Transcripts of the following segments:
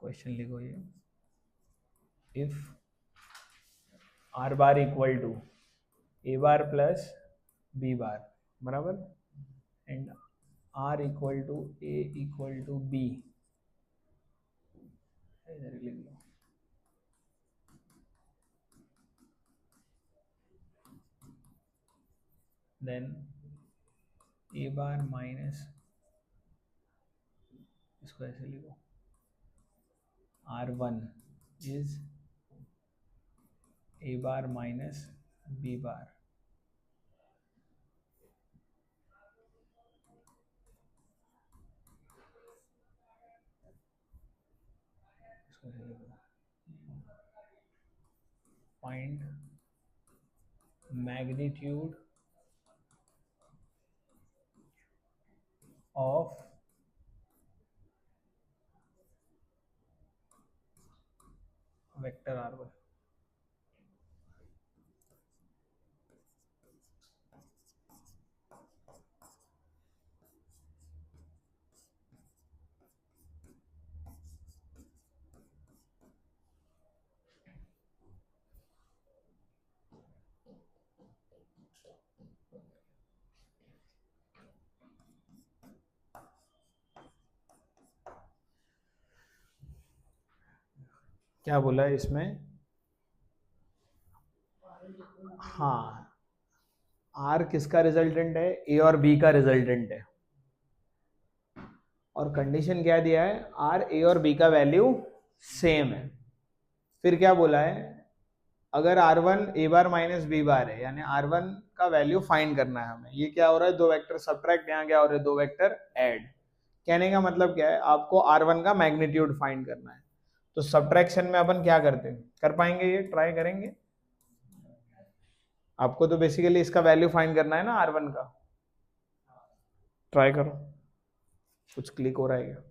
Question लिखो ये, if r bar equal to a bar plus B bar, बराबर, and r equal to a equal to b, इधर लिख लो, then ए bar minus, इसको ऐसे लिखो, R one is A bar minus B bar, इसको ऐसे लिखो, find magnitude of vector R one. क्या बोला है इसमें? हाँ, आर किसका रिजल्टेंट है? ए और बी का रिजल्टेंट है, और कंडीशन क्या दिया है? आर ए और बी का वैल्यू सेम है। फिर क्या बोला है? अगर R one A bar minus B bar है, यानी आर वन का वैल्यू फाइंड करना है हमें। ये क्या हो रहा है? दो वेक्टर सब्ट्रैक्ट, यहाँ क्या हो रहा है? दो वेक्टर ऐड। कहने का मतलब क्या है? आपको आर वन का मैग्नीट्यूड फाइंड करना है। तो सब्ट्रैक्शन में अपन क्या करते हैं? कर पाएंगे? ये ट्राई करेंगे? आपको तो बेसिकली इसका वैल्यू फाइंड करना है ना, आर वन का। ट्राई करो, कुछ क्लिक हो रहा है क्या?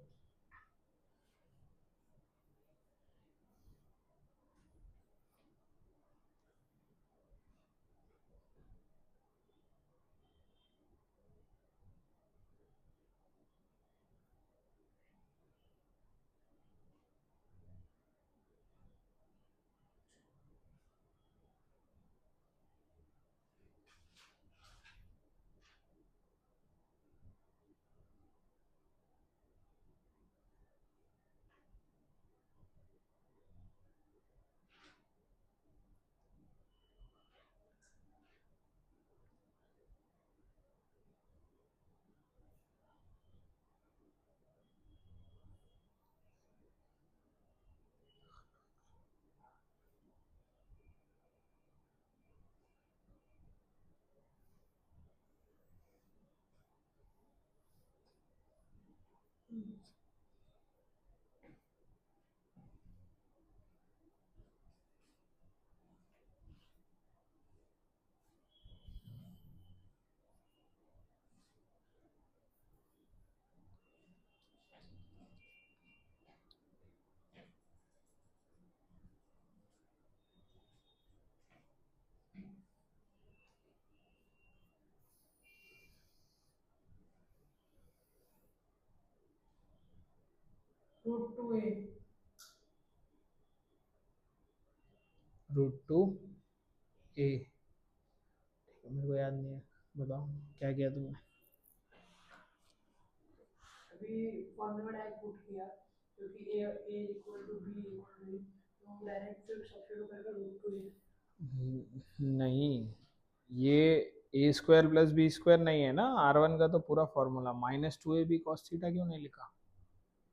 रूट टू ए, रूट टू ए, मेरे को याद नहीं है, बताओ क्या किया तुमने? अभी फॉर्मूला डायरेक्ट पुट किया, क्योंकि a equal to b equal to, तो डायरेक्ट फिर सब्स्टिट्यूट करके रूट टू ए। नहीं, ये a square plus B square नहीं है ना, आर वन का तो पूरा फॉर्मूला माइनस टू ए बी कॉस थीटा क्यों नहीं लिखा?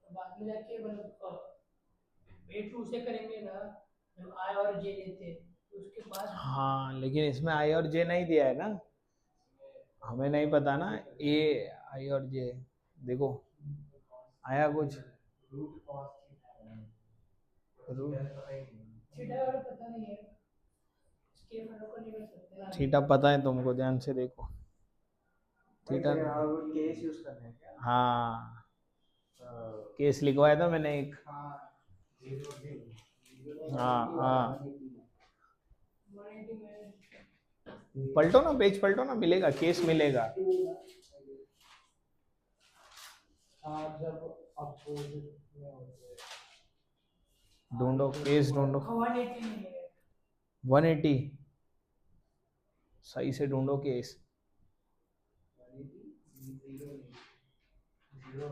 बाद में जाके मतलब ए टू से करेंगे ना, जब आई और जे लेते तो उसके बाद। हाँ, लेकिन इसमें आई और जे नहीं दिया है ना, हमें नहीं पता ना ए आई और जे। देखो आया कुछ? थीटा वाला पता नहीं है, इसके वालों को नहीं कर सकते ना। थीटा पता है तुमको? ध्यान से देखो, थीटा केस यूज करना है क्या? हाँ, केस लिखवाया था मैंने एक। हाँ हाँ, 180 में पलटो ना, पेज पलटो ना, मिलेगा, केस मिलेगा। जब अपोजिट में होते हैं ढूंढो केस ढूंढो। 180 नहीं है 180 सही से ढूंढो केस। जीरो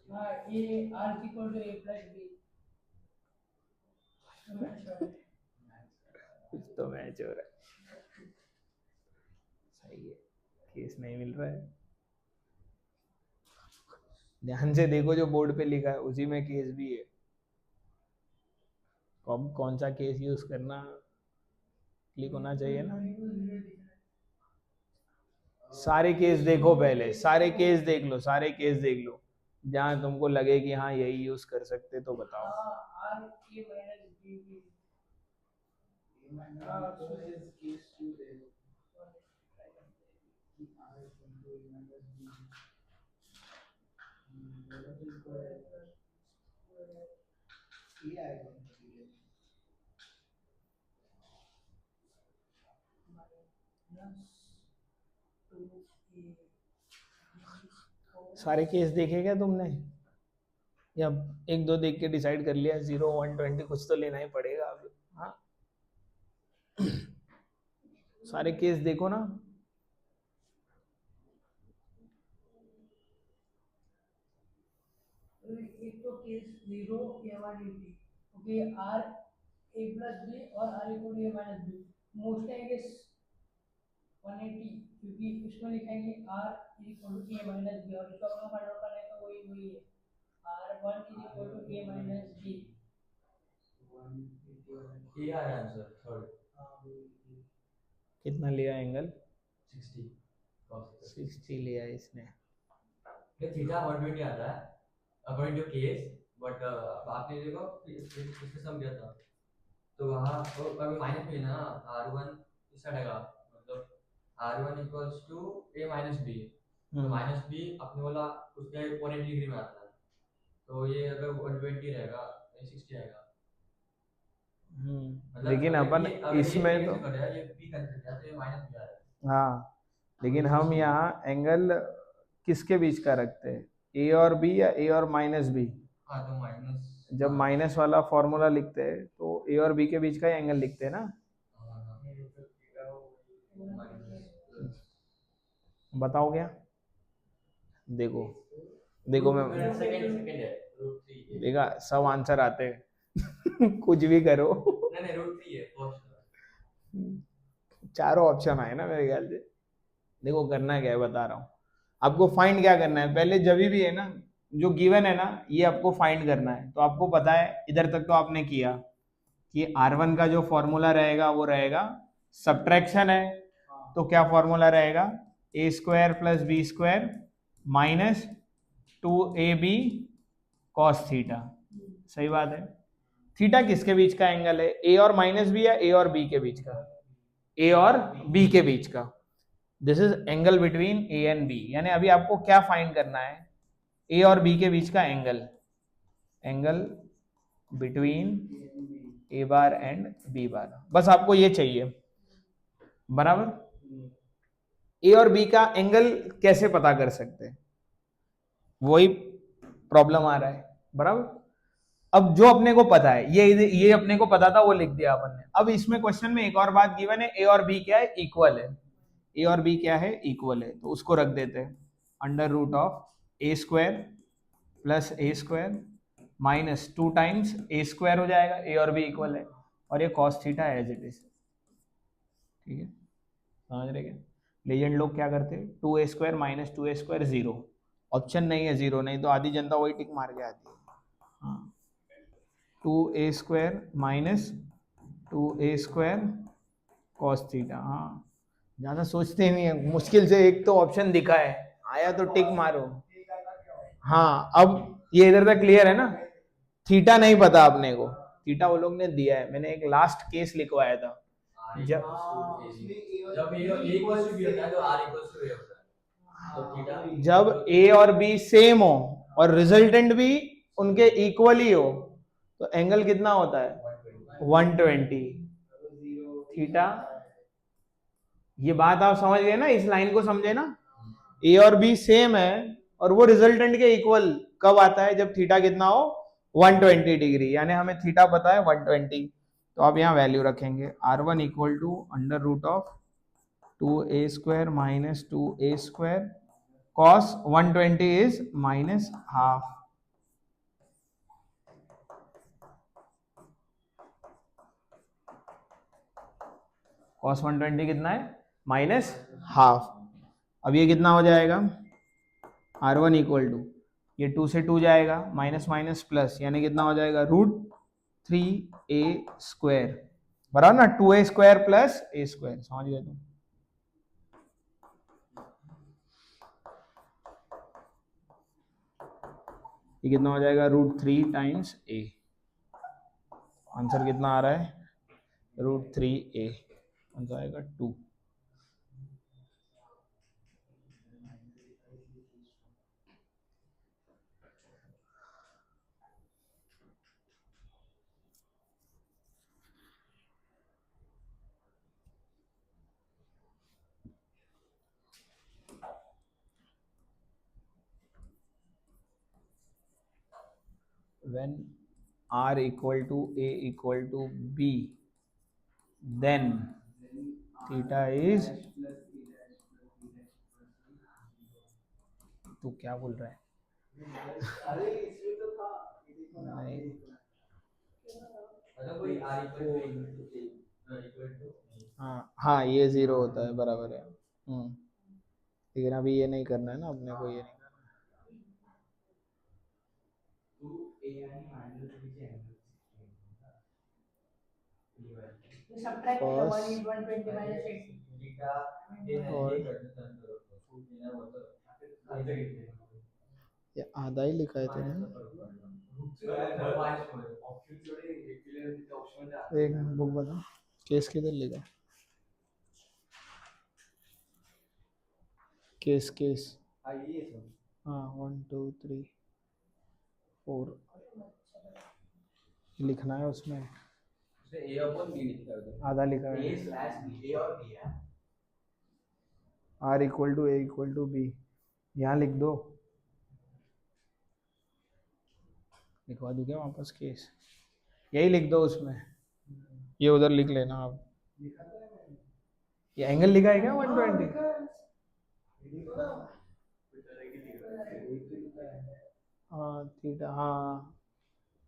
हाँ A R equal to A plus B कुछ तो मैच हो रहा है। सही है, केस नहीं मिल रहा है। ध्यान से देखो जो बोर्ड पे लिखा है उसी में केस भी है। कब कौन सा केस यूज करना क्लिक होना चाहिए ना। सारे केस देखो पहले, सारे केस देख लो, सारे केस देख लो, जहां तुमको लगे कि हाँ यही यूज कर सकते तो बताओ। R A minus B B सारे केस देखे क्या तुमने, या एक दो देख के डिसाइड कर लिया? 0 1 20 कुछ तो लेना ही पड़ेगा अब। हाँ सारे केस देखो ना। एक तो केस 0 या 180 okay r a plus b और r equal to a minus b mostly I guess 180 क्योंकि इसमें लिखेंगे r equal to a minus b और इसका अगर फाइंड आउट करना है तो वही है R1 is equal to A minus B. ये आया आंसर थर्ड। कितना लिया एंगल? 60 60 लिया इसने। ये थीटा 120 आता है अकॉर्डिंग टू केस, बट आपने देखो इसमें सम किया था तो वहाँ तो अगर माइनस में ना R1 इस साइड आएगा, मतलब R1 equals to A minus B, तो माइनस बी अपने वाला उसके 180 डिग्री में आता है, तो ये अगर 120 रहेगा ये 60 आएगा। मतलब लेकिन अपन इसमें ये तो ये बी कंसीडर किया तो ये माइनस बी आ रहा है। हाँ लेकिन हम यहाँ एंगल किसके बीच का रखते हैं, ए और बी या ए और माइनस बी? हाँ तो माइनस, जब माइनस वाला फॉर्मूला लिखते हैं तो ए और बी के बीच का एंगल लिखते हैं ना। बताओ क्या? देखो देखो मैं सेकंड है √3 देखा सब आंसर आते हैं कुछ भी करो। नहीं √3 है फर्स्ट। चारों ऑप्शन आए ना मेरे ख्याल से। देखो करना क्या है बता रहा हूँ आपको। फाइंड क्या करना है पहले, जब भी है ना जो गिवन है ना ये आपको फाइंड करना है। तो आपको पता है इधर तक तो आपने किया कि R1 का जो फॉर्मूला रहेगा वो रहेगा सब्ट्रैक्शन है, तो क्या फॉर्मूला रहेगा a square plus B square minus 2ab cos theta. सही बात है। थीटा किसके बीच का एंगल है, ए और माइनस बी या ए और बी के बीच का? ए और बी के बीच का। This is angle between A and B, यानी अभी आपको क्या फाइंड करना है, ए और बी के बीच का angle, angle between A bar and B bar, बस आपको ये चाहिए। बराबर। ए और बी का एंगल कैसे पता कर सकते हैं, वही प्रॉब्लम आ रहा है। बराबर। अब जो अपने को पता है ये अपने को पता था वो लिख दिया अपन ने। अब इसमें क्वेश्चन में एक और बात गिवन है, ए और बी क्या है, इक्वल है। ए और बी क्या है, इक्वल है, तो उसको रख देते हैं under root of A square plus A square minus 2 times A square हो जाएगा, ए और बी इक्वल है, और ये cos theta as it is. ठीक है, समझ रहे क्या? लेजेंड लोग क्या करते हैं, 2a square minus 2a square 0, option नहीं है 0, नहीं तो आधी जनता वही टिक मार के आती है। हाँ 2a square minus 2a square cos theta. हाँ ज़्यादा सोचते नहीं है, मुश्किल से एक तो ऑप्शन दिखा है, आया तो टिक मारो। हाँ अब ये इधर तक क्लियर है ना। थीटा नहीं पता अपने को, थीटा वो लोग ने दिया है, मैंने एक लास्ट केस लिखवाया था जब ए और बी सेम हो और रिजल्टेंट भी उनके इक्वल ही हो तो एंगल कितना होता है 120 थीटा ये बात आप समझ गए ना, इस लाइन को समझे ना, ए और बी सेम है और वो रिजल्टेंट के इक्वल कब आता है, जब थीटा कितना हो 120 डिग्री, यानी हमें थीटा पता है 120, तो आप यहाँ वैल्यू रखेंगे R1 equal to under root of 2a² minus 2a² cos 120 is minus half, cos 120 कितना है माइनस हाफ। अब ये कितना हो जाएगा R1 इक्वल टू, ये 2 से 2 जाएगा, माइनस माइनस प्लस, यानी कितना हो जाएगा √3a², बराबर ना, 2a² प्लस a², समझ गए तुम। ये कितना हो जाएगा √3 टाइम्स a, आंसर कितना आ रहा है √3a, आंसर आएगा 2। When R equal to A equal to B, then theta is, तू क्या बोल रहा है? नहीं, अगर कोई R इक्वल टू हाँ हाँ ये 0 होता है, बराबर है। लेकिन अभी ये नहीं करना है ना अपने को, ये नहीं करना सब्ट्रैक्ट Cos 120 माइनस 80 थीटा ये है और ये कर देता है अंदर उसको ये वो तो अंदर ही है ये आधा ही लिखा है तेरे ने, एक मिनट बुक बता, केस किधर लिखा, केस केस, हाँ 1 2 3 4 लिखना है उसमें, ए अपॉन बी लिखा है उधर आधा लिखा है, ए स्लैश बी ए और बी है R equal to A equal to B, यहाँ लिख दो, लिखवा दूँ क्या वापस केस, यही लिख दो उसमें, ये उधर लिख लेना आप, ये एंगल लिखा है क्या 120, हाँ थीटा, हाँ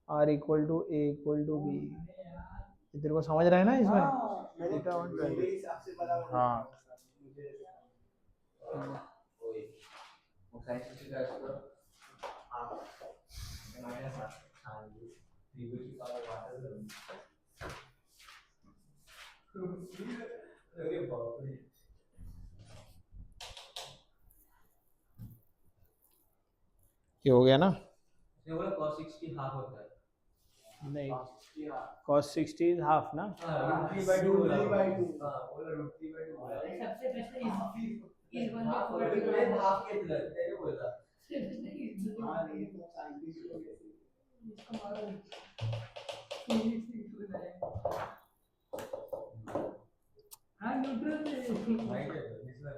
R equal to A equal to B, तेरे को समझ रहा है ना इसमें, थीटा 120, हाँ वो साइंस का इसको हां माइनस हां जी 3 की पावर वाटर अरे बाप रे ये हो गया ना, ये बोला cos 60 हाफ होता है नहीं cos 60 is half ना, √3/2 बोला हां बोला √3/2 बोला सबसे पहले इस वन हाफ में बोला पूरा तो हाफ के लिए तेरे बोला हां नहीं तो साइंटिस्ट को कैसे इसको मारो फिजिक्स है हां न्यूट्रल है राइट है इसमें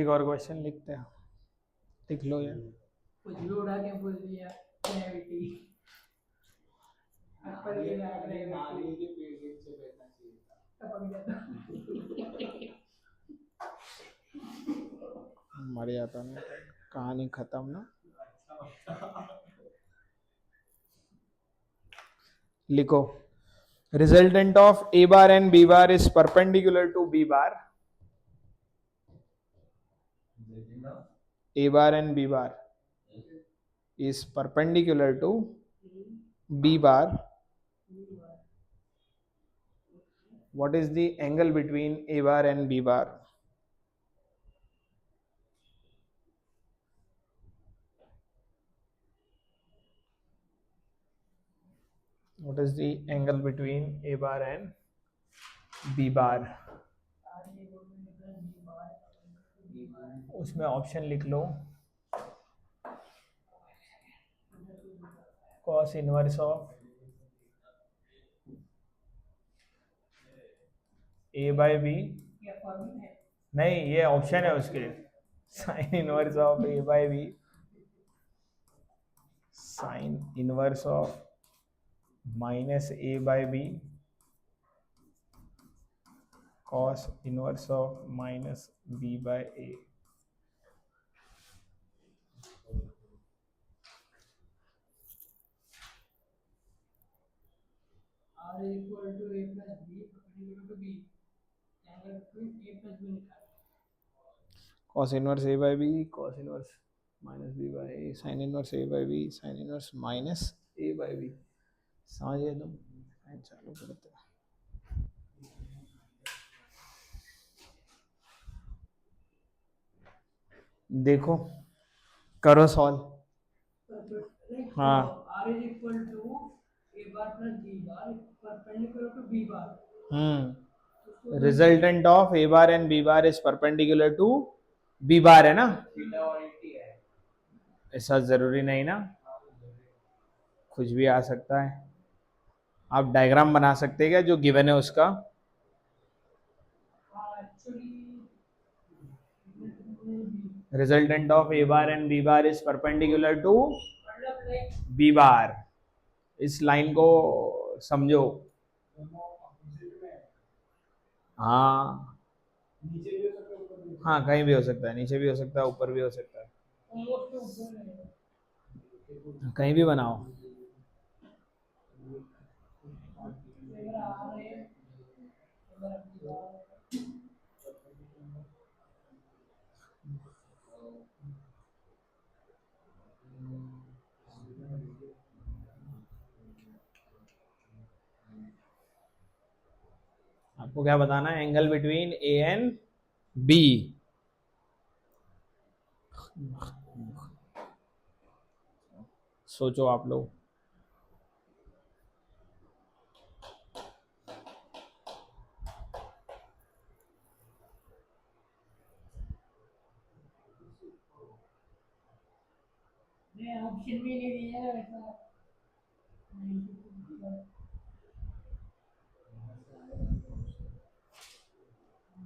एक और क्वेश्चन लिखते हैं, लिख लो यार, कुछ भी उड़ा के बोल दिया ग्रेविटी एप्पल के नारियल के पेड़ से बैठना चाहिए था टपक जाता मर जाता ना, कहानी खत्म ना, लिखो resultant of A bar and B bar is perpendicular to B bar, A bar and B bar is perpendicular to B bar. What is the angle between A bar and B bar? What is the angle between A bar and B bar? उसमें option लिख लो, cos inverse of A by B, क्या formula है? नहीं ये option है उसके, sine inverse of A by B, sine inverse of minus A by B, cos inverse of minus B by A. R equal to A plus B perpendicular to B. Angle between A plus B निकाल। Cos inverse A by B, cos inverse minus B by A, sine inverse A by B, sine inverse minus A by B. समझ गए तुम? चालू करते हैं। देखो, करो solve. हाँ। R is equal to A bar plus B bar perpendicular to B bar. Resultant of A bar and B bar is perpendicular to B bar, है ना? ऐसा जरूरी नहीं ना, कुछ भी आ सकता है। आप डायग्राम बना सकते हैं क्या जो गिवन है उसका? Resultant of A bar and B bar is perpendicular to B bar. इस लाइन को समझो। हाँ हाँ, कहीं भी हो सकता है, नीचे भी हो सकता है, ऊपर भी हो सकता है, कहीं भी बनाओ। आपको क्या बताना है? Angle between A and B. सोचो आप लोग। ऑप्शन भी नहीं दिया है वैसा।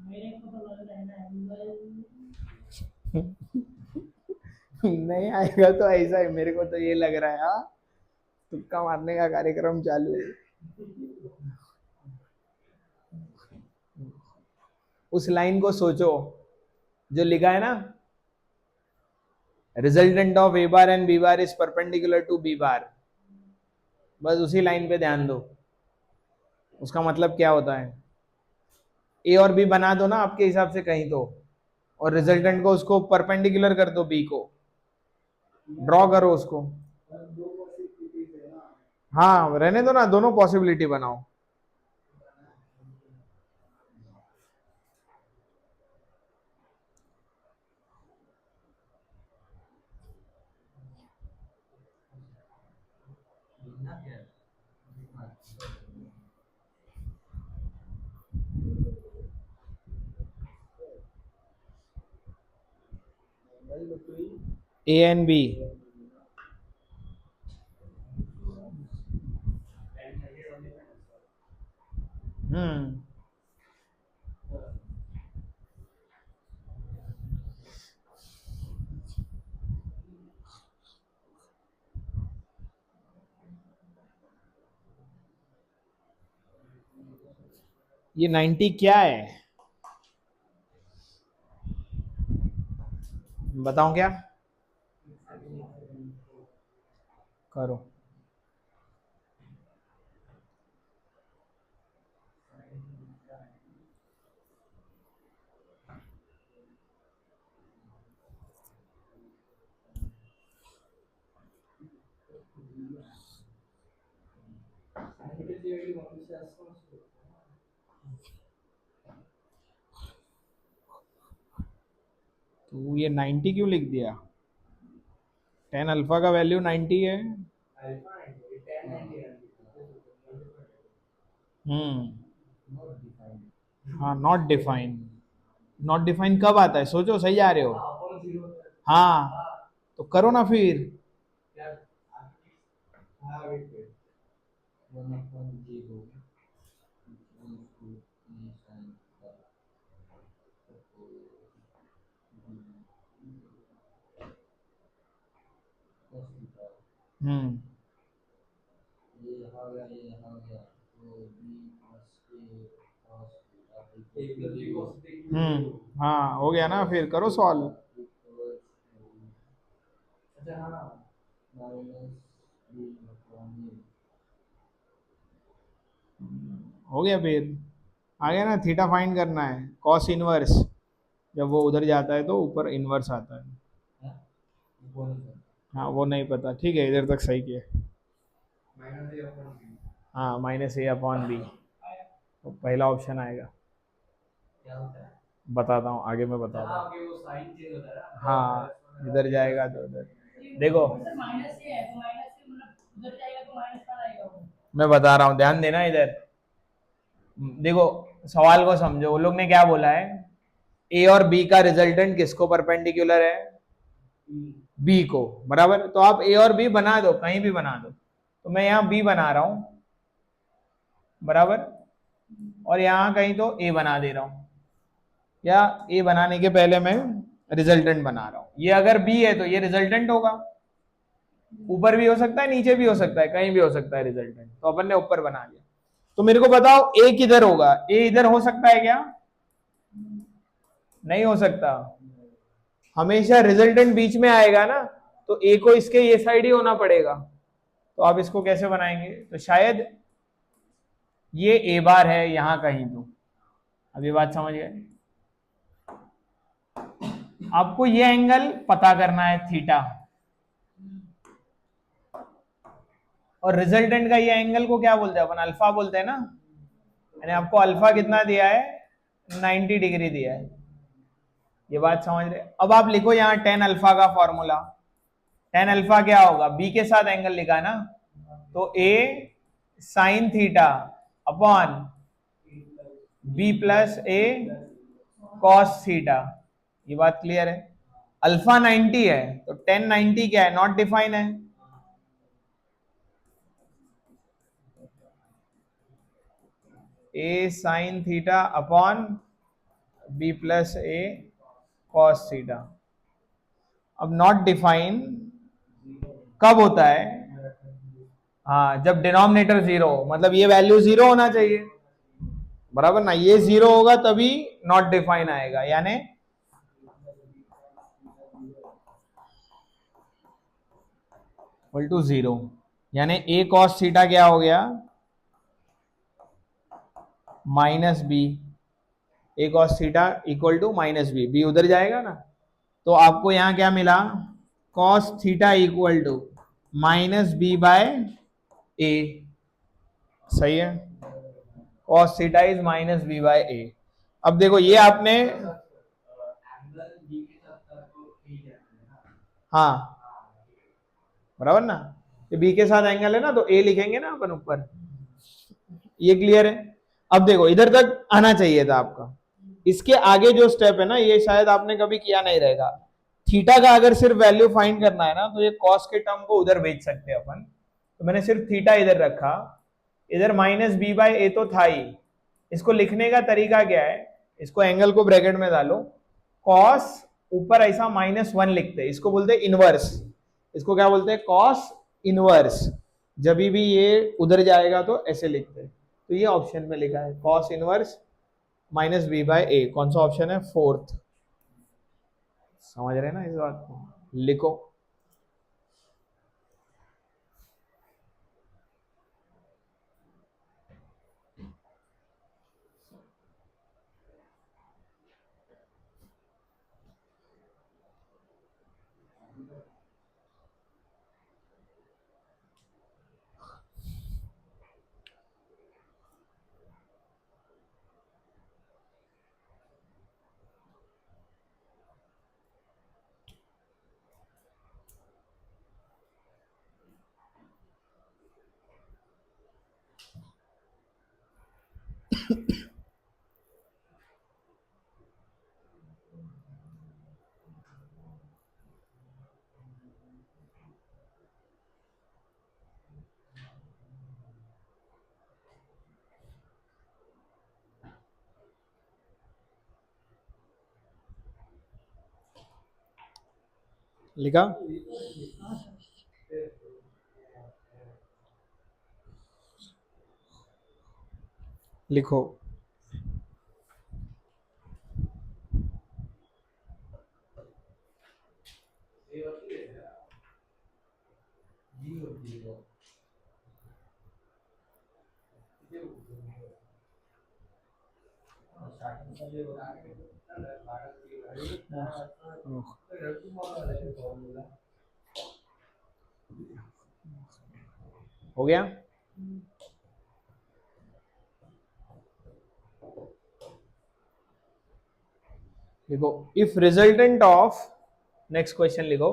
मेरे को तो लग रहा है ना नहीं आएगा तो ऐसा है, मेरे को तो ये लग रहा है। हाँ, तुक्का मारने का कार्यक्रम चालू है। उस लाइन को सोचो जो लिखा है ना, resultant of A bar and B bar is perpendicular to B bar. बस उसी लाइन पे ध्यान दो। उसका मतलब क्या होता है? ए और बी बना दो ना आपके हिसाब से कहीं तो, और रिजल्टेंट को उसको परपेंडिकुलर कर दो बी को, ड्रॉ करो उसको। हाँ रहने दो ना, दोनों पॉसिबिलिटी बनाओ। ए एंड बी, ये 90 क्या है बताओ? क्या करो? तो ये 90 क्यों लिख दिया? tan अल्फा का वैल्यू 90 है। हाँ, नॉट डिफाइन। नॉट डिफाइन कब आता है? सोचो, सही जा रहे हो। हाँ, तो करो ना फिर। हम्म हाँ हो गया ना, फिर करो सॉल्व। अच्छा हाँ हो गया फिर, आ गया ना, थीटा फाइंड करना है, कॉस इनवर्स, जब वो उधर जाता है तो ऊपर इनवर्स आता है। हाँ वो नहीं पता, ठीक है, इधर तक सही किया। हाँ माइनस ए अपॉन बी, तो पहला ऑप्शन आएगा। क्या होता है? बताता हूँ आगे, मैं बताता हाँ हूँ। ओके, वो साइन चेंज होता है ना। हाँ इधर जाएगा तो उधर, देखो सर माइनस से है तो माइनस से मतलब उधर जाएगा तो माइनस पर आएगा वो। मैं बता रहा हूँ, ध्यान देना इधर। देखो सवाल को समझो, वो लोग ने क्या बोला है, ए और बी का रिजल्टेंट किसको परपेंडिकुलर है, बी को, बराबर। तो आप ए और बी बना दो, कहीं भी बना दो, तो मैं यहाँ बी बना रहा हूं, बराबर, और यहाँ कहीं तो ए बना दे रहा हूं, या ए बनाने के पहले मैं रिजल्टेंट बना रहा हूं। ये अगर बी है तो ये रिजल्टेंट होगा, ऊपर भी हो सकता है नीचे भी हो सकता है, कहीं भी हो सकता है रिजल्टेंट, तो अपन ने ऊपर बना लिया। तो मेरे को बताओ ए किधर होगा, ए इधर हो सकता है क्या, नहीं हो सकता, हमेशा रिजल्टेंट बीच में आएगा ना, तो ए को इसके ये साइड ही होना पड़ेगा। तो आप इसको कैसे बनाएंगे, तो शायद ये ए बार है यहां कहीं तो। अब ये बात समझ गए, आपको ये एंगल पता करना है थीटा, और रिजल्टेंट का ये एंगल को क्या बोलते हैं अपन, अल्फा बोलते हैं ना, यानी आपको अल्फा कितना दिया है, 90 डिग्री दिया है। ये बात समझ रहे, अब आप लिखो यहाँ टेन अल्फा का फॉर्मूला। टेन अल्फा क्या होगा, बी के साथ एंगल लिखा ना, तो a sine theta upon b plus a cos theta. ये बात क्लियर है। अल्फा 90 है तो टेन 90 क्या है, नॉट डिफाइन है, a sine theta upon b plus a cos theta. अब नॉट डिफाइन कब होता है, हाँ जब डिनोमिनेटर जीरो हो, मतलब ये वैल्यू जीरो होना चाहिए, बराबर ना, ये जीरो होगा तभी नॉट डिफाइन आएगा, यानी इक्वल टू जीरो, यानी ए कॉस थीटा क्या हो गया, minus b, a cos theta equal to minus B, b उधर जाएगा ना, तो आपको यहां क्या मिला, cos theta equal to minus b by a, सही है, cos theta is minus b by a. अब देखो ये आपने, एंगल बी के साथ तो ठीक है ना। हाँ बराबर ना, ये बी के साथ एंगल है ना, तो ए लिखेंगे ना अपन ऊपर, ये क्लियर है। अब देखो इधर तक आना चाहिए था आपका, इसके आगे जो स्टेप है ना, ये शायद आपने कभी किया नहीं रहेगा। थीटा का अगर सिर्फ वैल्यू फाइंड करना है ना, तो ये कॉस के टर्म को उधर भेज सकते हैं अपन, तो मैंने सिर्फ थीटा इधर रखा, इधर माइनस बी बाय ए तो था ही। इसको लिखने का तरीका क्या है, इसको एंगल को ब्रैकेट में डालो, कॉस ऊपर ऐसा -1 लिखते हैं, इसको बोलते हैं इनवर्स, इसको क्या बोलते हैं, कॉस इनवर्स। जब भी ये उधर जाएगा तो ऐसे लिखते हैं, तो ये ऑप्शन में लिखा है cos inverse minus b by a, कौन सा ऑप्शन है, फोर्थ। समझ रहे हैं ना इस बात को, लिखो। लिखा? हाँ सर। लिखो। हो गया? लिखो, if resultant of, next question लिखो,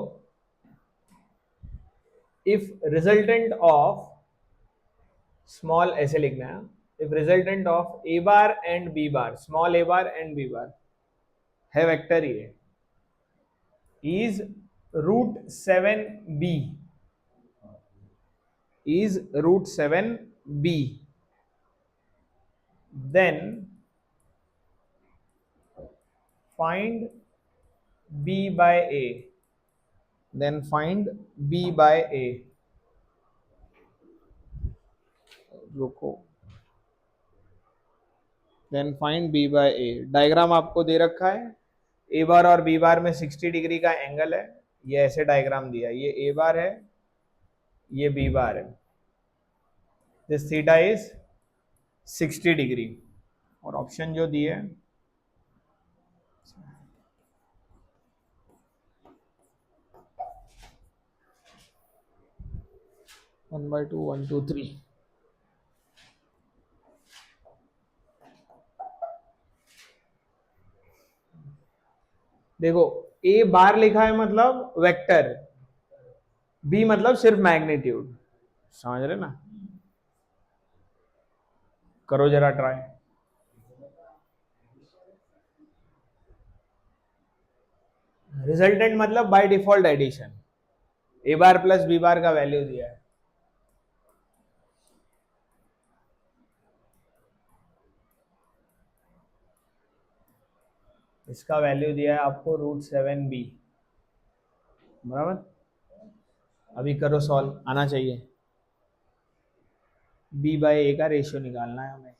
इफ रिजल्टेंट ऑफ स्मॉल, ऐसे लिखना है, if resultant of A bar and B bar, small a bar and B bar है vector a, is root 7b, is root 7b, then find b by a, then find b by a, रुको, then find b by a। Diagram आपको दे रखा है, ए बार और B bar में 60 degree का angle है, ये ऐसे डायग्राम दिया, ये ए बार है, ये बी बार है, दिस थीटा इज 60 डिग्री, और ऑप्शन जो दिए 1/2 1 2 3, देखो ए बार लिखा है मतलब वेक्टर, बी मतलब सिर्फ मैग्नीट्यूड, समझ रहे ना? करो जरा ट्राई। रिजल्टेंट मतलब by default addition, A bar plus B bar का वैल्यू दिया है, इसका वैल्यू दिया है आपको √7b, बराबर? अभी करो सॉल्व, आना चाहिए, b बाय ए का रेशियो निकालना है हमें।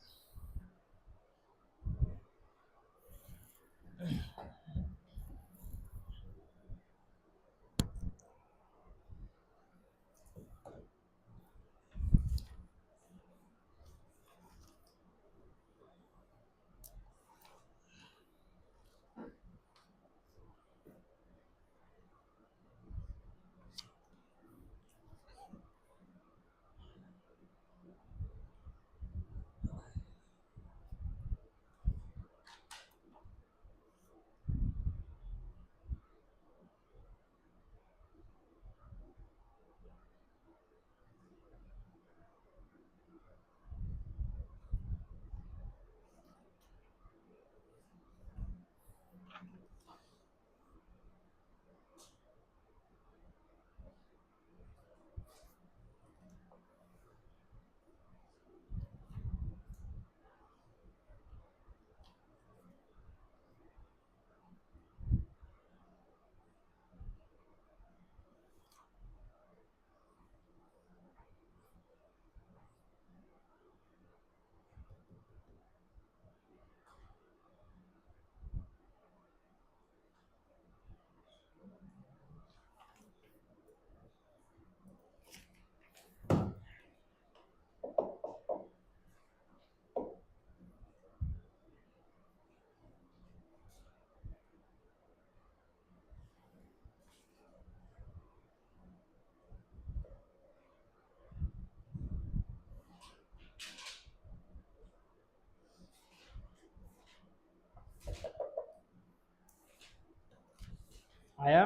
आया?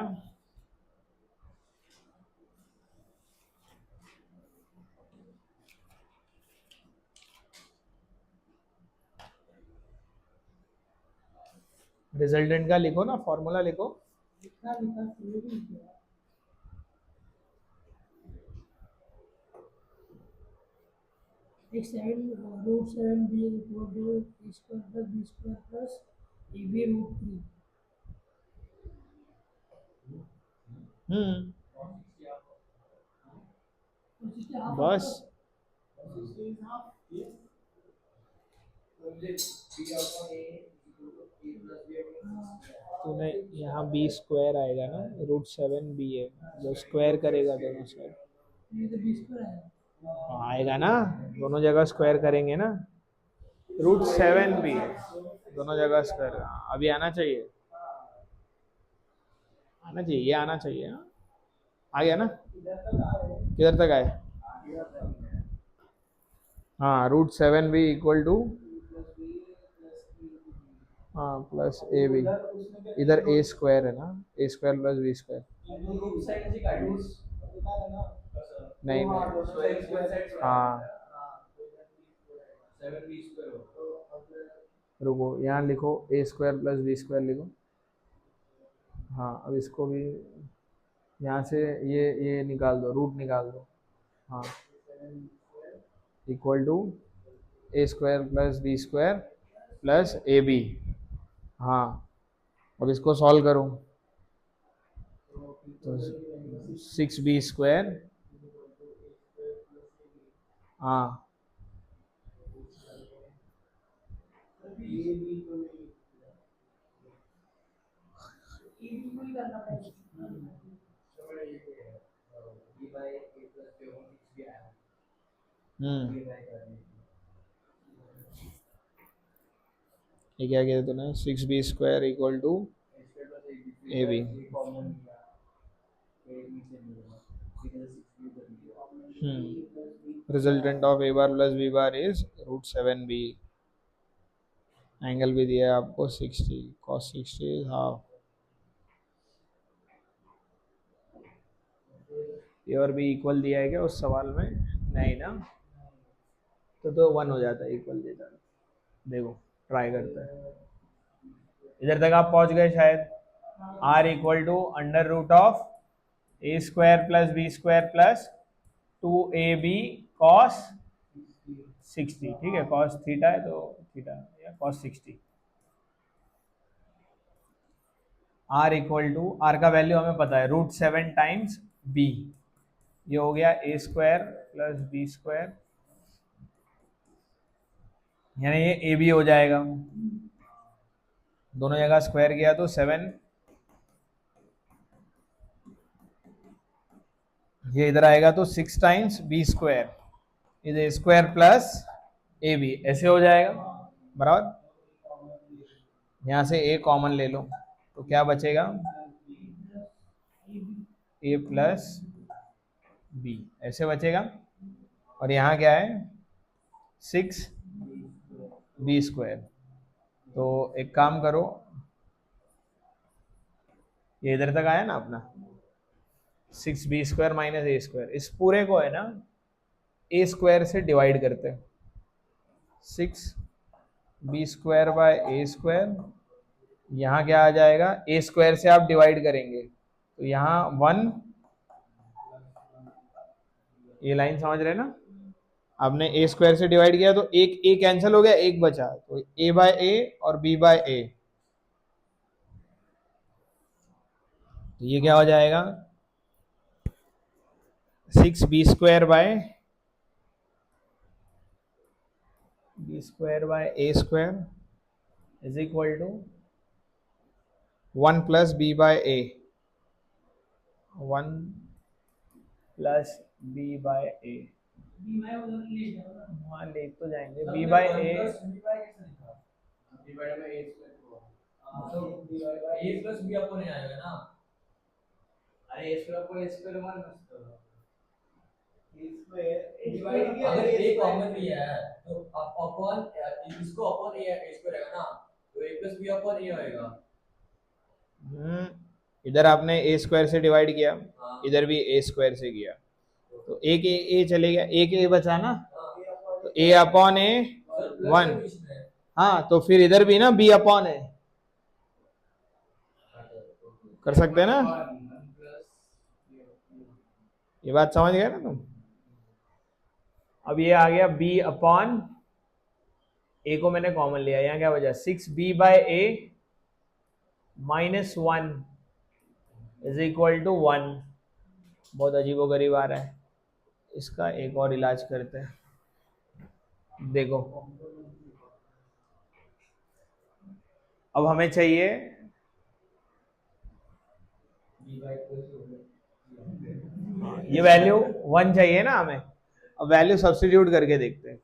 रिजल्टेंट का लिखो ना, फॉर्मूला लिखो। लिखा लिखा शुरू भी किया। एक √7b equal to a square plus b square plus ab √3। Hmm, तो 60 हाफ बस तूने यहाँ बी स्क्वायर आएगा ना, √7b है, जब स्क्वायर करेगा दोनों साइड ये तो 20 पर आएगा। आएगा ना, दोनों जगह स्क्वायर करेंगे ना, √7b दोनों जगह स्क्वायर। अभी आना चाहिए, आना चाहिए, ये आना चाहिए। हाँ, आ गया ना, किधर तक आए? हाँ, √7b इक्वल टू, हाँ प्लस ए बी, इधर ए स्क्वायर है ना, ए स्क्वायर प्लस बी स्क्वायर। नहीं नहीं, हाँ रुको, यहाँ लिखो ए स्क्वायर प्लस बी स्क्वायर लिखो। हाँ, अब इसको भी यहाँ से ये निकाल दो, रूट निकाल दो। हाँ, equal to A square plus B square plus A B. हाँ, अब इसको सॉल्व करो तो 6b स्क्वायर, हाँ हम्म, ये क्या किया तूने, 6b square equal to A B. Resultant of A bar plus B bar is √7b। Angle भी दिया है आपको 60, cos 60 इज हाफ। ए और बी इक्वल दिया है क्या उस सवाल में? नहीं ना, तो 1 हो जाता है, इक्वल देता है। देखो ट्राई करते हैं, इधर तक आप पहुंच गए शायद। r equal to under root of A square plus B square plus 2ab cos 60, ठीक है, cos थीटा है तो थीटा या cos 60। r equal to, r का वैल्यू हमें पता है √7 टाइम्स b, ये हो गया A square plus B square, यानी ये ए बी हो जाएगा, दोनों जगह स्क्वायर किया तो 7, ये इधर आएगा तो 6 टाइम्स बी स्क्वायर, इधर स्क्वायर प्लस ए बी, ऐसे हो जाएगा बराबर। यहाँ से ए कॉमन ले लो तो क्या बचेगा, ए प्लस बी, ऐसे बचेगा। और यहाँ क्या है, 6b स्क्वायर। तो एक काम करो, ये इधर तक आया ना अपना, 6b स्क्वायर माइनस ए स्क्वायर, इस पूरे को है ना ए स्क्वायर से डिवाइड करते हैं, 6b square by a square, यहाँ क्या आ जाएगा, ए स्क्वायर से आप डिवाइड करेंगे तो यहाँ 1, ये लाइन समझ रहे ना, आपने ए स्क्वायर से डिवाइड किया तो एक ए कैंसिल हो गया, एक बचा, तो ए बाय ए और बी बाय ए, तो ये क्या हो जाएगा, 6b square by b square by a square is equal to 1 plus b by a, 1 plus b by a, b मैं उधर ले जाऊंगा। वहाँ ले तो जाएंगे, b by a, a plus b आपको नहीं आएगा ना, अरे ए स्क्वायर को ए स्क्वायर मान अगर ए कॉमन भी है तो अपॉन इसको अपॉन ए स्क्वायर रहेगा ना, तो ए प्लस बी अपॉन ए आएगा। इधर आपने ए स्क्वायर से डिवाइड किया, हाँ। इधर भी ए स्क्वायर से किया, तो एक ए चले गया, एक ए बचा ना, तो ए अपॉन ए 1, हाँ तो फिर इधर भी ना बी अपॉन ए कर सकते हैं ना, ये बात समझ गए ना तुम। अब ये आ गया b अपॉन ए को मैंने कॉमन लिया, यहाँ क्या बचा, 6b by a minus 1 is equal to 1। बहुत अजीबोगरीब आ रहा है, इसका एक और इलाज करते हैं। देखो अब हमें चाहिए ये वैल्यू 1 चाहिए ना हमें। अब वैल्यू सब्स्टिट्यूट करके देखते हैं।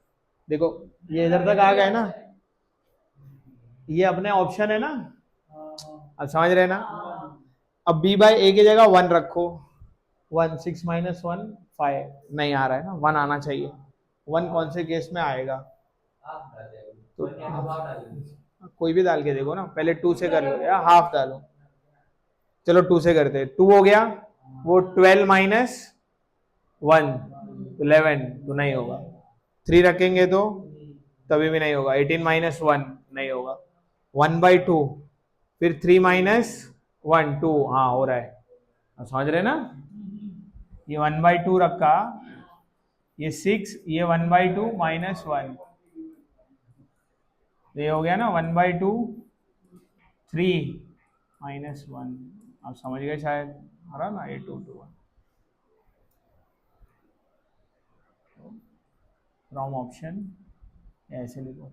देखो ये इधर तक आ गए ना, ये अपने ऑप्शन है ना, अब समझ रहे ना। अब b बाई ए की जगह 1 रखो। 1 6 माइनस 1 5 नहीं आ रहा है ना, 1 आना चाहिए। 1 कौन से केस में आएगा? आप डाल देंगे तो तो क्या तो आप डालेंगे कोई भी डाल के देखो ना, पहले 2 से कर लो या हाफ डालो। चलो 2 से करते हैं। 2 हो गया, वो 12 माइनस 1 11 तो नहीं होगा। 3 रखेंगे तो तभी भी नहीं होगा। 18 माइनस 1 नहीं होगा। 1 बाई 2, फिर 3 माइनस 1 2, हाँ हो रहा है। अब समझ रहे ना, ये 1 बाई 2 रखा, ये 6, ये 1 बाई 2 माइनस 1, ये हो गया ना 1 बाई 2 3 माइनस 1। आप समझ गए शायद, आ रहा ना, ये 2 2 1 फ्रॉम ऑप्शन, ऐसे लिखो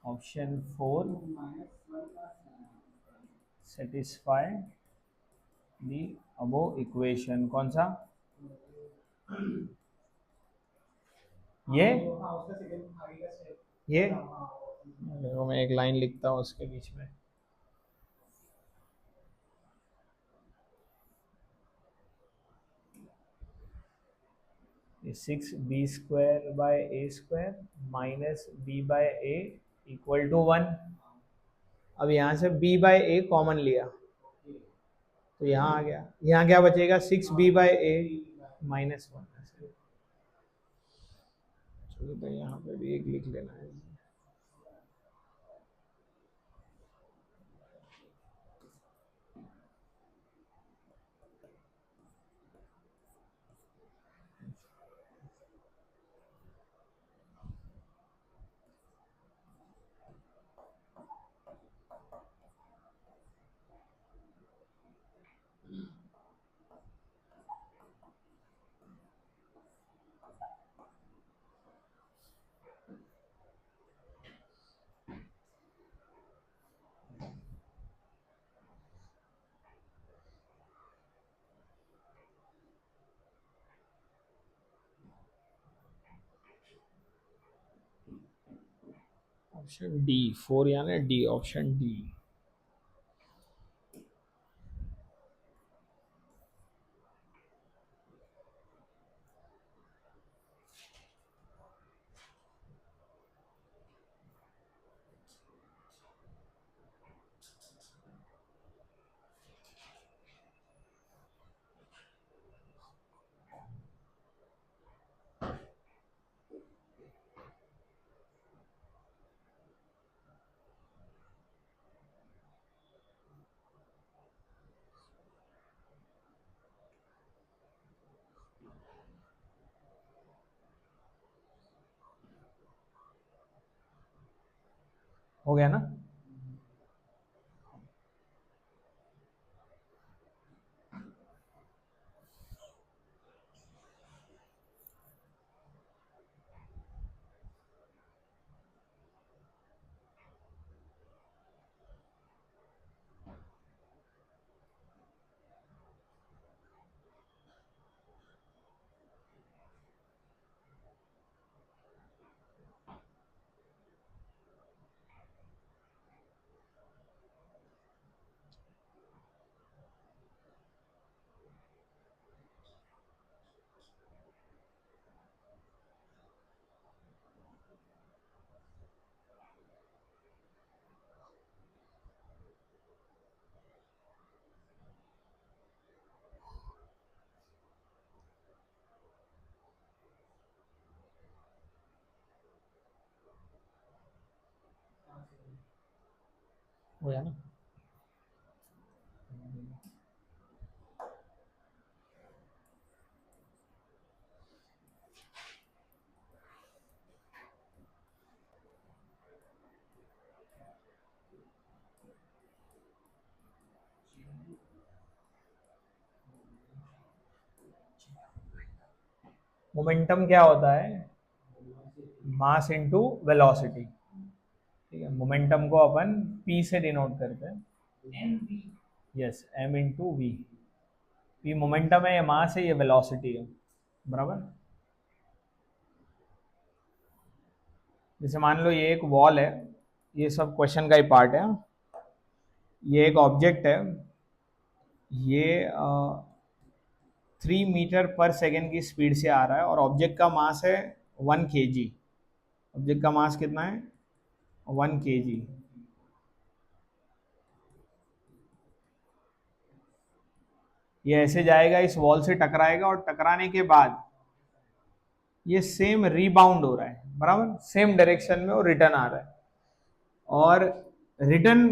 ऑप्शन 4 सेटिस्फाई दी अबो इक्वेशन। कौन सा? ये देखो मैं एक लाइन लिखता हूँ उसके बीच में। Six b square by a square minus b by a equal to 1। अब यहाँ से b बाय ए कॉमन लिया तो यहाँ आ गया, यहाँ क्या बचेगा? 6b by a minus 1। चलो तो यहाँ पे भी एक लिख लेना है। ऑप्शन डी 4 यानी डी, ऑप्शन डी। हो गया ना? हो गया ना? मोमेंटम क्या होता है, मास इनटू वेलोसिटी, ठीक है। मोमेंटम को अपन p से डिनोट करते हैं, mv। Yes, m into v. p momentum है, ये मास है, ये वेलोसिटी है, बराबर। जैसे मान लो ये एक वॉल है, ये सब क्वेश्चन का ही पार्ट है। ये एक ऑब्जेक्ट है, ये 3 मीटर पर सेकेंड की स्पीड से आ रहा है और ऑब्जेक्ट का मास है 1 kg। ऑब्जेक्ट का मास कितना है, 1 kg। ये ऐसे जाएगा, इस वॉल से टकराएगा और टकराने के बाद ये सेम रीबाउंड हो रहा है, बराबर, सेम डायरेक्शन में वो रिटर्न आ रहा है। और रिटर्न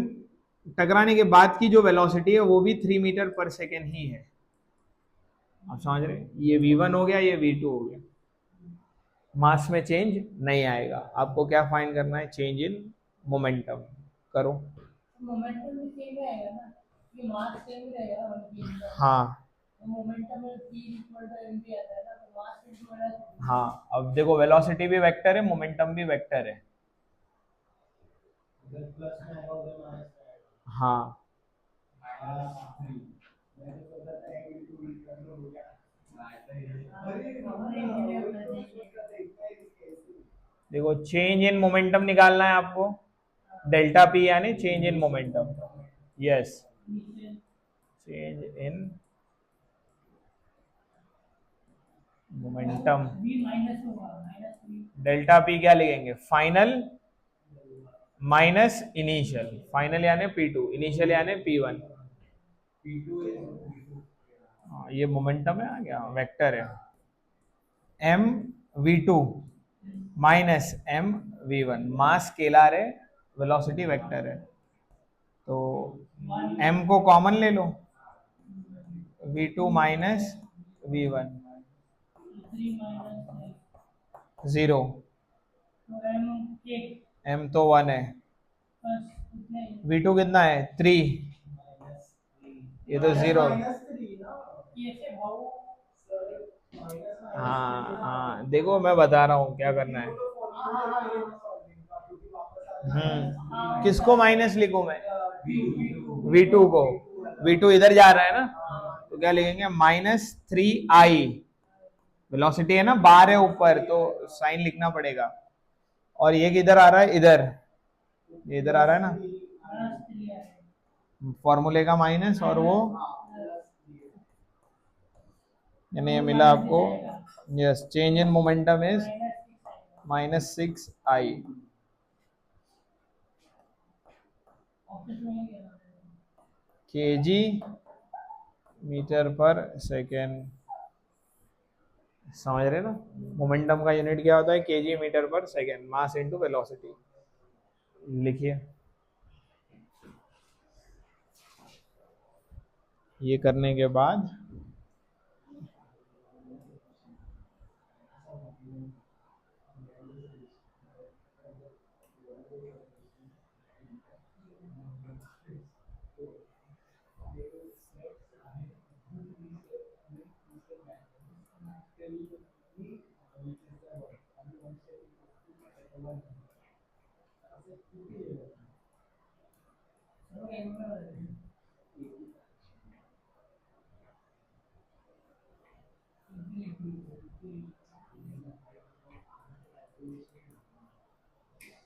टकराने के बाद की जो वेलोसिटी है वो भी 3 मीटर पर सेकेंड ही है। आप समझ रहे हैं, ये v1 हो गया, ये v2 हो गया। मास में चेंज नहीं आएगा। आपको क्या फाइंड करना है, चेंज इन मोमेंटम। करो। मोमेंटम भी सेम रहेगा ना, ये मास सेम रहेगा 1 kg का। हाँ तो मोमेंटम में p इक्वल टू mv आता है ना, तो मास इनटू वेलोसिटी। हाँ, अब देखो वेलोसिटी भी वेक्टर है, मोमेंटम भी वेक्टर है। उधर प्लस में आएगा उधर माइनस में आएगा। हाँ, -3 मैं तो सोचा था m into v कर लो हो गया। देखो चेंज इन मोमेंटम निकालना है आपको, डेल्टा पी यानी change in momentum. Yes, change in momentum. v minus होगा, -3। डेल्टा पी क्या लिखेंगे, फाइनल माइनस इनिशियल। फाइनल यानी P2, इनिशियल यानी P1। p2 is ये मोमेंटम है, आ गया, वेक्टर है। m v2 minus m v1, मास स्केलर है, वेलोसिटी वेक्टर है। तो m को कॉमन ले लो, v2 माइनस v1, 3 माइनस 0। तो m 1 m तो 1 है, बस इतना ही। v2 कितना है, 3, ये तो 0। -3 ना ये से भाव सर माइनस हाँ हाँ, देखो मैं बता रहा हूँ क्या करना है। किसको माइनस लिखूं मैं, v2 को। v2 इधर जा रहा है ना, तो क्या लिखेंगे, -3i। वेलोसिटी है ना, बार है ऊपर, तो साइन लिखना पड़ेगा। और ये किधर आ रहा है, इधर, ये इधर आ रहा है ना, -3 है। फॉर्मूले का माइनस, और वो यानी ये मिला आपको। Yes, change in momentum is -6i। Office में ही गया। kg मीटर पर सेकेंड। समझ रहे ना, मोमेंटम का यूनिट क्या होता है, kg मीटर पर सेकेंड, मास इनटू वेलोसिटी। लिखिए, ये करने के बाद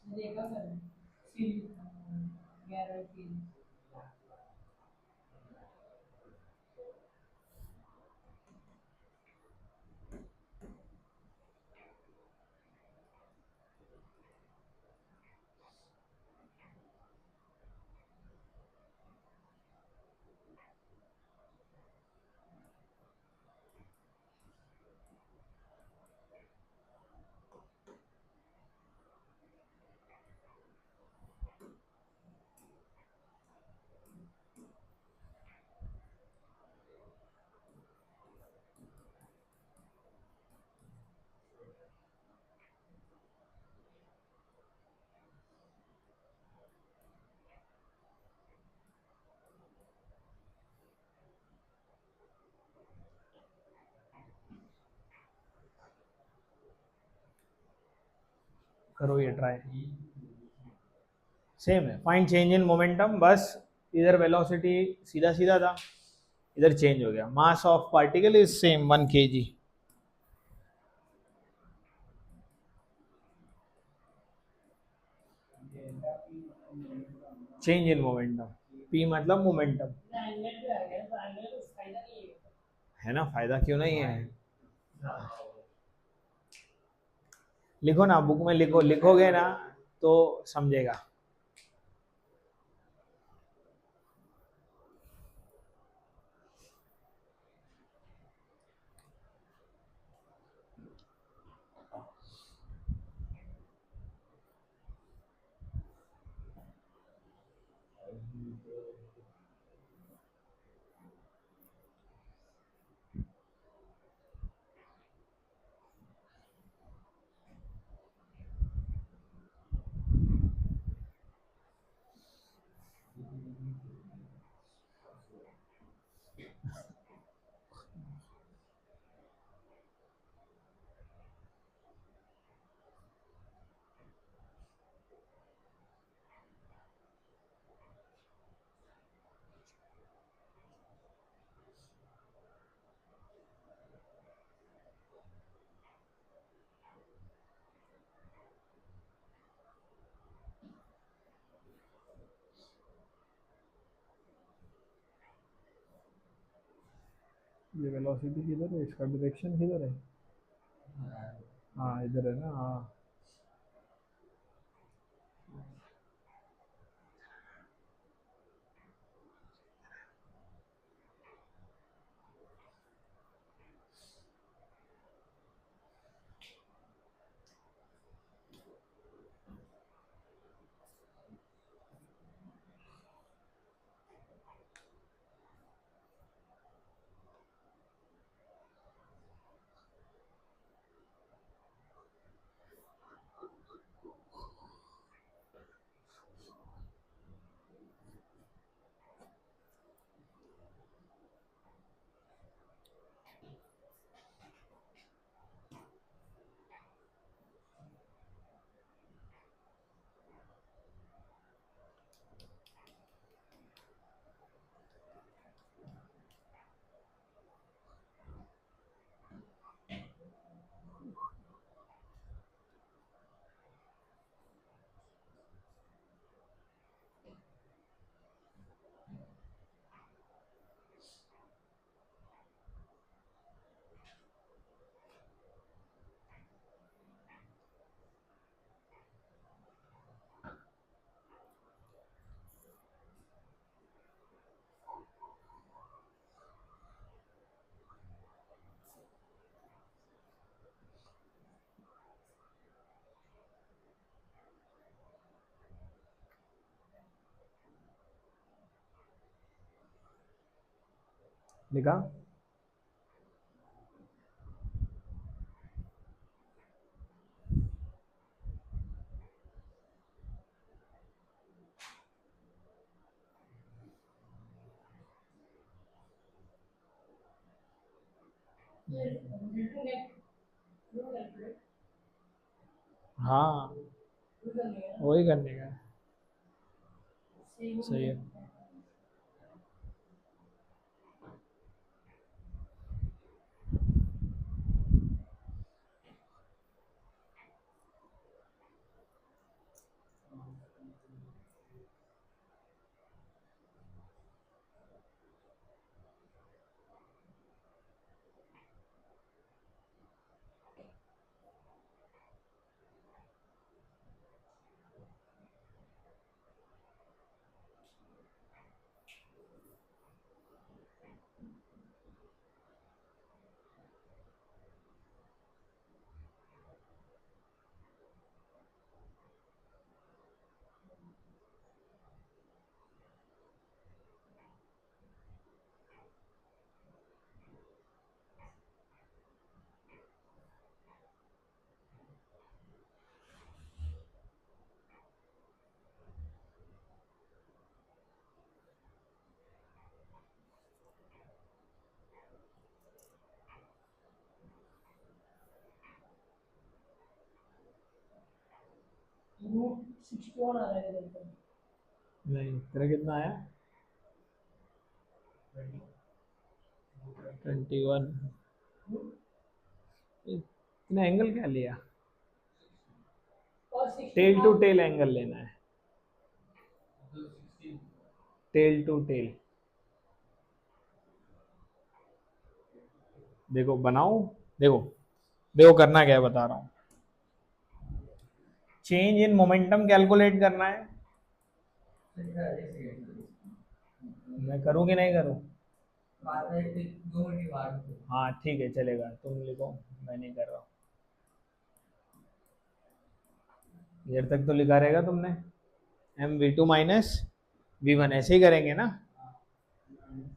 देखा कर सीरीज 11 की। करो ये ट्राई, सेम है। फाइंड चेंज इन मोमेंटम, बस इधर वेलोसिटी सीधा सीधा था, इधर चेंज हो गया। Mass of particle is same 1 kg। Change in momentum, P मतलब मोमेंटम एंगल पे आ गया तो एंगल का फायदा नहीं है। है ना, फायदा क्यों नहीं है। लिखो ना, बुक में लिखो, लिखोगे ना तो समझेगा। ये वेलोसिटी किधर है, इसका डायरेक्शन किधर है, हाँ इधर है ना, हाँ। लिखा, ये रिटर्न नेट नो कैलकुलेट हाँ नो करने का वही करने का, सही सही है। 61 आ रहा है इधर पर। नहीं, तेरा कितना आया? 21। इतना एंगल क्या लिया? और टेल टू 61 टेल एंगल लेना है, टेल टू टेल। देखो बनाओ, देखो देखो करना क्या है बता रहा हूँ। चेंज इन मोमेंटम कैलकुलेट करना है। मैं करूँ कि नहीं करूँ? हाँ ठीक है चलेगा, तुम लिखो, मैं नहीं कर रहा हूँ। इधर तक तो लिखा रहेगा तुमने, m v two minus v one, ऐसे ही करेंगे ना।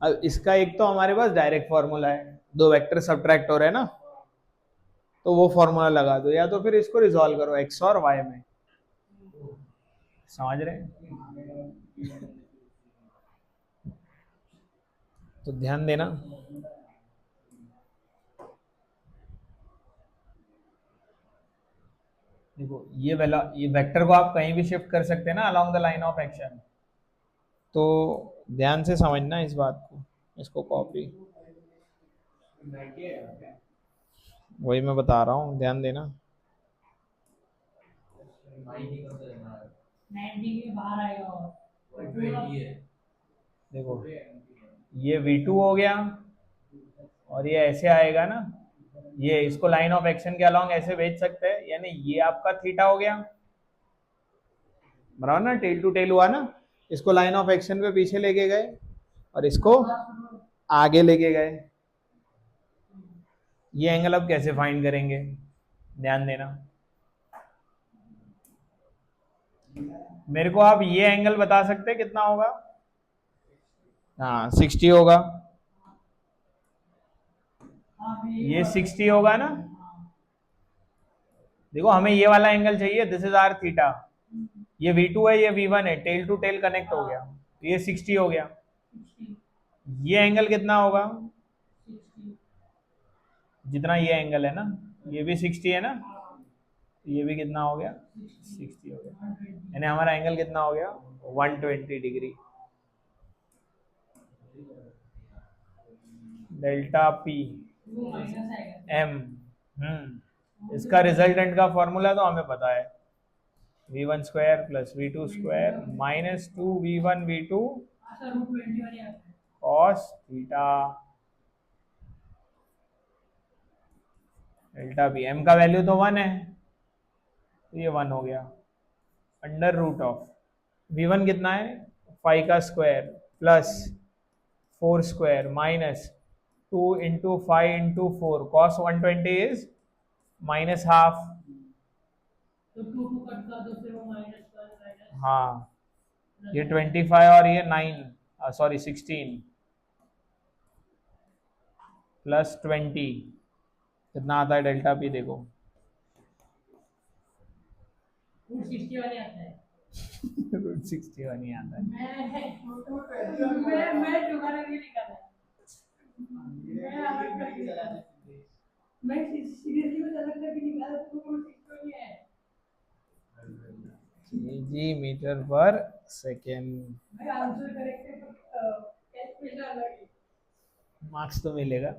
अब इसका एक तो हमारे पास डायरेक्ट फॉर्मूला है, दो वेक्टर सब्ट्रैक्ट हो रहे हैं ना, तो वो फॉर्मूला लगा दो, या तो फिर इसको रिजॉल्व करो एक्स और वाई में। समझ रहे हैं? तो ध्यान देना, देखो ये वाला, ये वेक्टर को आप कहीं भी शिफ्ट कर सकते हैं ना along the line of action, तो ध्यान से समझना इस बात को। इसको कॉपी, वही मैं बता रहा हूँ, ध्यान देना। 90 के बाहर आएगा और पूरा देखो ये V2 हो गया, और ये ऐसे आएगा ना, ये इसको लाइन ऑफ एक्शन के अलोंग ऐसे भेज सकते हैं, यानी ये आपका थीटा हो गया, बराबर ना, टेल टू टेल हुआ ना। इसको लाइन ऑफ एक्शन पे पीछे लेके गए और इसको आगे लेके गए। ये एंगल अब कैसे फाइंड करेंगे, ध्यान देना। मेरे को आप ये एंगल बता सकते हैं कितना होगा? हाँ 60 होगा, ये 60 होगा ना। देखो हमें ये वाला एंगल चाहिए, दिस इज आर थीटा, ये V2 है, ये V1 है, टेल टू टेल कनेक्ट हो गया, ये 60 हो गया। 60 ये एंगल कितना होगा? 60 जितना ये एंगल है ना, ये भी 60 है ना, ये भी कितना हो गया? 60 हो गया, यानी हमारा एंगल कितना हो गया? 120 डिग्री। डेल्टा पी वो माइनस आएगा। एम, इसका रिजल्टेंट का फॉर्मूला तो हमें पता है, v1 square plus v2 square minus 2v1 v2 अच्छा रूट 21 ही आता है। cos theta. Delta p, m का वैल्यू तो 1 है, तो ये 1 हो गया, अंडर रूट ऑफ v1 कितना है? 5 का square plus 4 square minus 2 into 5 into 4, cos 120 is minus half. तो 2 2 कट कर दो, फिर वो माइनस 1 माइनस हाँ ये 25 और ये 9, सॉरी 16 प्लस 20, कितना आता है डेल्टा पी? देखो रूट 61 ही आता है। रूट 61 ही आता है। मैं तुम्हारे लिए निकाला है। मैं अलग करके निकाला है। मैं सीरियसली बता सकता कि निकाला तो रूट 61 ही है। केजी मीटर पर सेकेंड। मैं आंसर करेक्ट है, पर कैलकुलेशन अलग है। मार्क्स तो मिलेगा।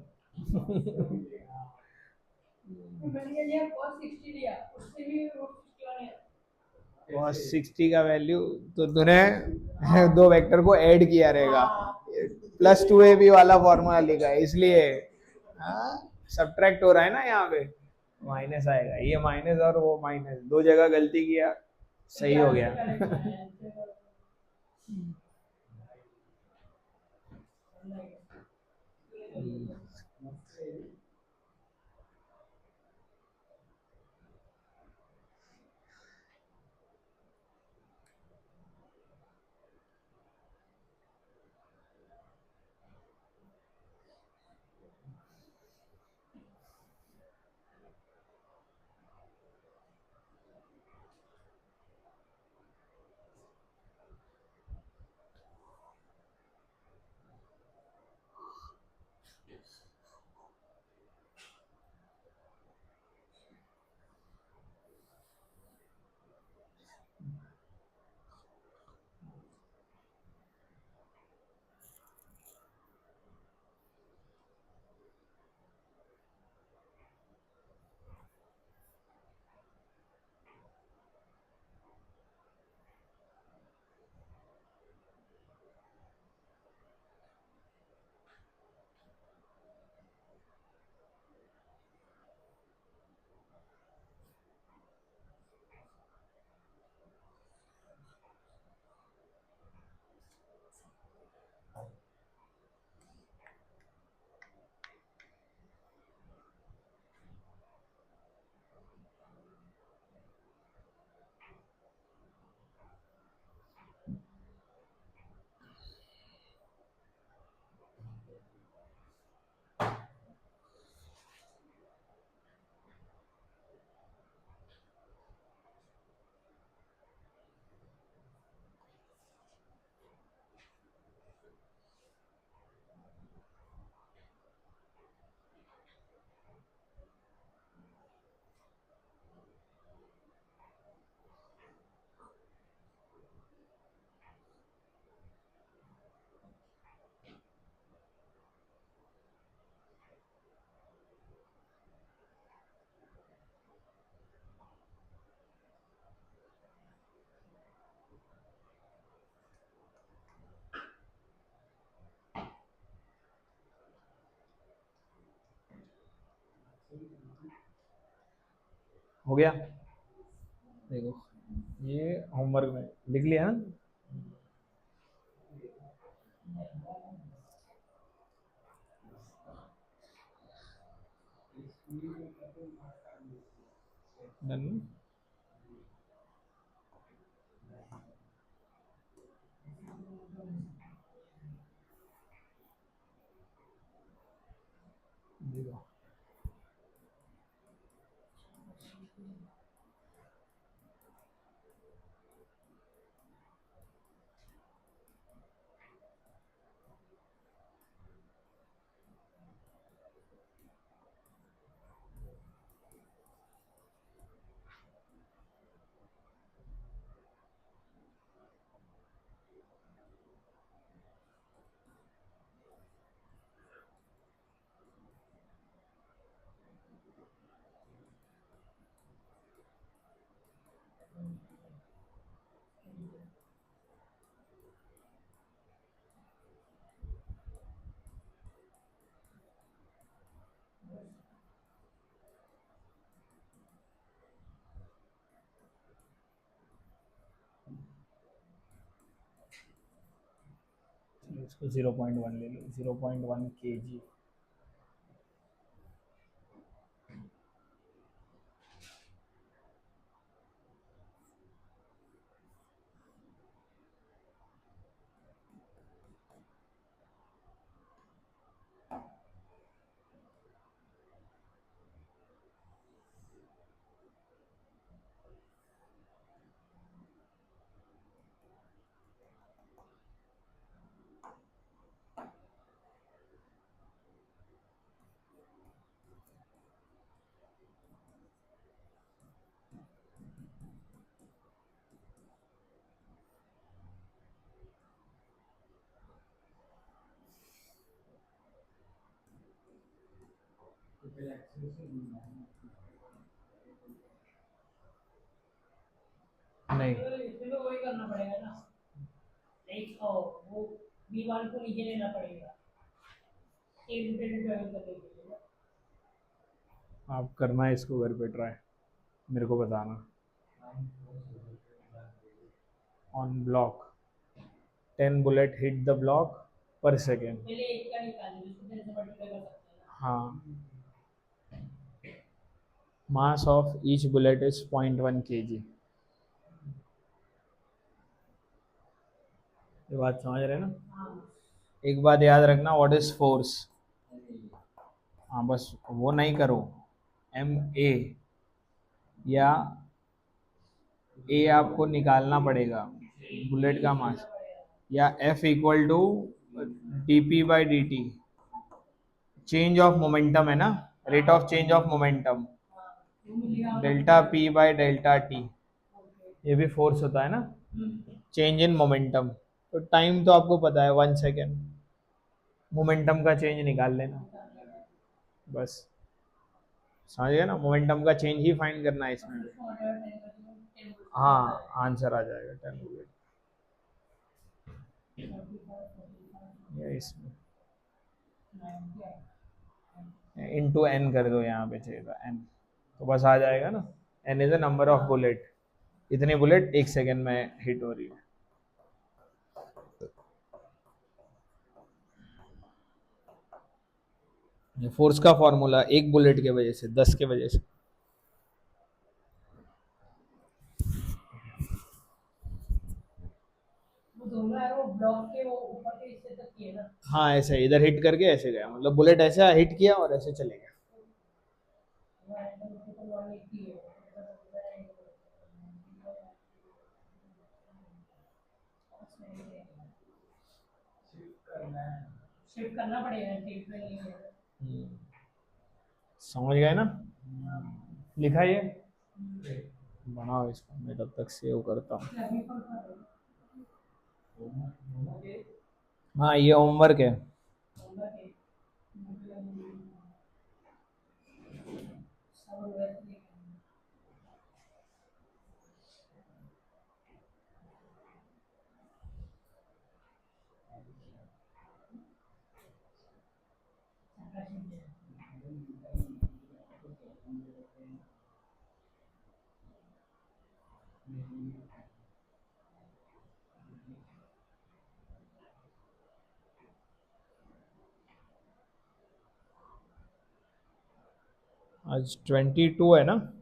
मैंने लिया cos 60 लिया, उससे भी रूट 61 है। cos 60 का वैल्यू तो तूने दो वेक्टर को ऐड किया रहेगा, प्लस 2ab वाला फॉर्मूला लिखा है इसलिए सब्ट्रैक्ट हो रहा है ना, यहाँ पे माइनस आएगा, ये माइनस और वो माइनस, दो जगह गलती किया, सही हो गया। हो गया, देखो ये होमवर्क में लिख लिया ना। डन। देखो इसको 0.1 ले लो, 0.1 kg। नहीं, तो इसमें तो वही करना पड़ेगा ना, लाइक वो B1 को नीचे लेना पड़ेगा एक रिलेटेड ट्रैवल करने के लिए। आप करना है इसको घर पे ट्राई, मेरे को बताना। On block 10 bullet hit the block पर सेकेंड। पहले एक का निकालेंगे, उसको फिर से मल्टीप्लाई कर सकते हैं ना। हाँ, mass of each bullet is 0.1 kg। ये बात समझ रहे हैं ना। हाँ एक बात याद रखना, व्हाट इज फोर्स। हाँ बस वो नहीं करो, MA या A आपको निकालना पड़ेगा, बुलेट का मास, या F equal to dp/dt, change of momentum है ना, rate of change of momentum, वो मिलेगा डेल्टा P/डेल्टा T, ये भी फोर्स होता है ना, चेंज इन मोमेंटम। तो टाइम तो आपको पता है 1 सेकेंड, मोमेंटम का चेंज निकाल लेना बस। समझ गए ना, मोमेंटम का चेंज ही फाइंड करना है इसमें भी। हाँ आंसर आ जाएगा 10 बुलेट। ये इसमें इनटू n कर दो, यहाँ पे चाहिए था n, तो बस आ जाएगा ना। n is the number of bullet, इतनी बुलेट एक सेकेंड में हिट हो रही है। ये फोर्स का फॉर्मूला एक बुलेट के वजह से, 10 के वजह से। वो दोनों है वो ब्लॉक के वो ऊपर के हिस्से तक किए ना। हाँ ऐसे इधर हिट करके ऐसे गया, मतलब बुलेट ऐसे हिट किया और ऐसे चले गया। वो एंगल उसके ऊपर 180 है, शिफ्ट करना पड़ेगा, शिफ्ट में नहीं है। समझ गए ना, लिखा ये, बनाओ इसको, मैं तब तक सेव करता हूँ। अभी कौन सा है? हाँ ये होमवर्क है। नंबर है। सब वैसे ही है। आज 22 है ना?